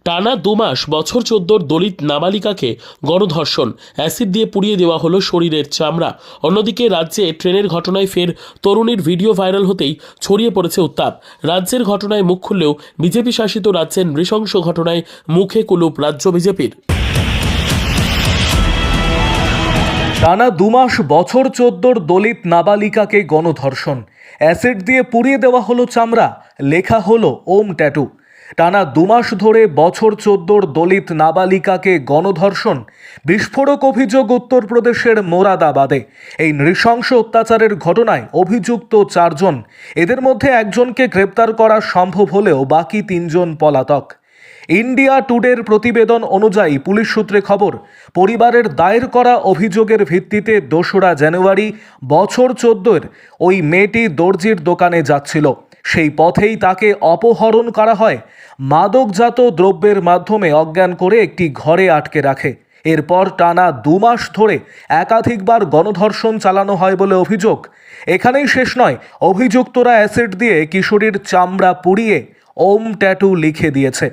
টানা 2 মাস বছর 14 দলিত নাবালিকাকে গণধর্ষণ, অ্যাসিড দিয়ে পুড়িয়ে দেওয়া হলো শরীরের চামড়া। অন্যদিকে রাজ্যে ট্রেনের ঘটনায় ফের তরুণীর ভিডিও ভাইরাল হতেই ছড়িয়ে পড়েছে উত্তাপ। রাজ্যের ঘটনায় মুখ খুললেও বিজেপি শাসিত রাজ্যের নৃশংস ঘটনায় মুখে কুলুপ রাজ্য বিজেপির। টানা 2 মাস বছর 14 দলিত নাবালিকাকে গণধর্ষণ, অ্যাসিড দিয়ে পুড়িয়ে দেওয়া হলো চামড়া, লেখা হলো ওম ট্যাটু। টানা 2 মাস ধরে বছর 14 দলিত নাবালিকাকে গণধর্ষণ, বিস্ফোরক অভিযোগ উত্তরপ্রদেশের মোরাদাবাদে। এই নৃশংস অত্যাচারের ঘটনায় অভিযুক্ত 4 জন, এদের মধ্যে একজনকে গ্রেপ্তার করা সম্ভব হলেও বাকি 3 জন পলাতক। ইন্ডিয়া টুডের প্রতিবেদন অনুযায়ী পুলিশ সূত্রে খবর, পরিবারের দায়ের করা অভিযোগের ভিত্তিতে 2রা জানুয়ারি বছর 14 ওই মেয়েটি দর্জির দোকানে যাচ্ছিল। সেই পথেই তাকে অপহরণ করা হয়, মাদকজাত দ্রব্যের মাধ্যমে অজ্ঞান করে একটি ঘরে আটকে রাখে। এরপর টানা 2 মাস ধরে একাধিকবার গণধর্ষণ চালানো হয় বলে অভিযোগ। এখানেই শেষ নয়, অভিযুক্তরা অ্যাসিড দিয়ে কিশোরীর চামড়া পুড়িয়ে ওম ট্যাটু লিখে দিয়েছে,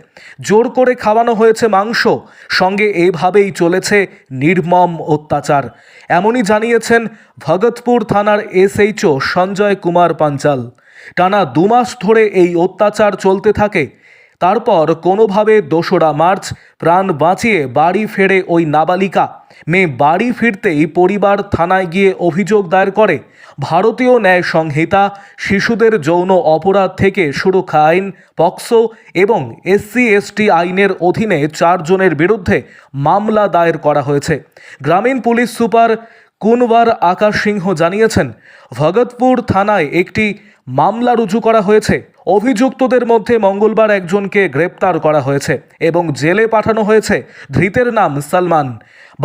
জোর করে খাওয়ানো হয়েছে মাংস, সঙ্গে এইভাবেই চলেছে নির্মম অত্যাচার। এমনই জানিয়েছেন ভগতপুর থানার এসএইচও সঞ্জয় কুমার পাঞ্চাল। টানা 2 মাস ধরে এই অত্যাচার চলতে থাকে। তারপর কোনোভাবে 2রা মার্চ প্রাণ বাঁচিয়ে বাড়ি ফেরে ওই নাবালিকা। মেয়ে বাড়ি ফিরতেই পরিবার থানায় গিয়ে অভিযোগ দায়ের করে। ভারতীয় ন্যায় সংহিতা, শিশুদের যৌন অপরাধ থেকে সুরক্ষা আইন, পক্সো এবং SC/ST আইনের অধীনে 4 জনের বিরুদ্ধে মামলা দায়ের করা হয়েছে। গ্রামীণ পুলিশ সুপার কুনওয়ার আকাশ সিংহ জানিয়েছেন, ভগতপুর থানায় একটি মামলা রুজু করা হয়েছে। অভিযুক্তদের মধ্যে মঙ্গলবার একজনকে গ্রেপ্তার করা হয়েছে এবং জেলে পাঠানো হয়েছে। ধৃতের নাম সালমান।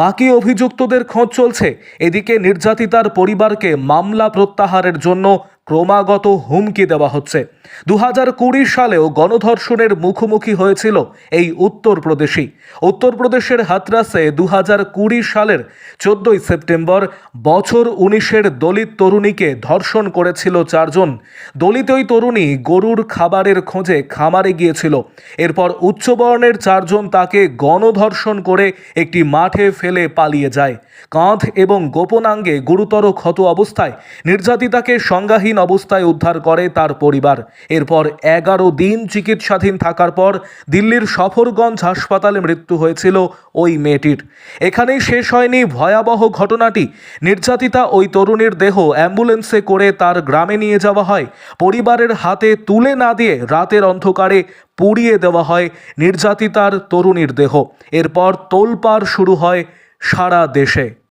বাকি অভিযুক্তদের খোঁজ চলছে। এদিকে নির্যাতিতার পরিবারকে মামলা প্রত্যাহারের জন্য ক্রমাগত হুমকি দেওয়া হচ্ছে। 2020 সালেও গণধর্ষণের মুখোমুখি হয়েছিল এই উত্তরপ্রদেশের হাতরাসে 2020 সালের 14 সেপ্টেম্বর বছর 19-এর দলিত তরুণীকে ধর্ষণ করেছিল 4 জন। দলিত ওই তরুণী গরুর খাবারের খোঁজে খামারে গিয়েছিল। এরপর উচ্চবর্ণের 4 জন তাকে গণধর্ষণ করে একটি মাঠে ফেলে পালিয়ে যায়। কাঁধ এবং গোপনাঙ্গে গুরুতর ক্ষত অবস্থায় নির্যাতিতাকে সংজ্ঞাহীন অবস্থায় উদ্ধার করে তার পরিবার। এরপর 11 দিন চিকিৎসাধীন থাকার পর দিল্লির সফরগঞ্জ হাসপাতালে মৃত্যু হয়েছিল ওই মেয়েটির। এখানেই শেষ হয়নি ভয়াবহ ঘটনাটি। নির্যাতিতা ওই তরুণীর দেহ অ্যাম্বুলেন্সে করে তার গ্রামে নিয়ে যাওয়া হয়। পরিবারের হাতে তুলে না দিয়ে রাতের অন্ধকারে পুড়িয়ে দেওয়া হয় নির্যাতিতার তরুণীর দেহ। এরপর তোলপাড় শুরু হয় সারা দেশে।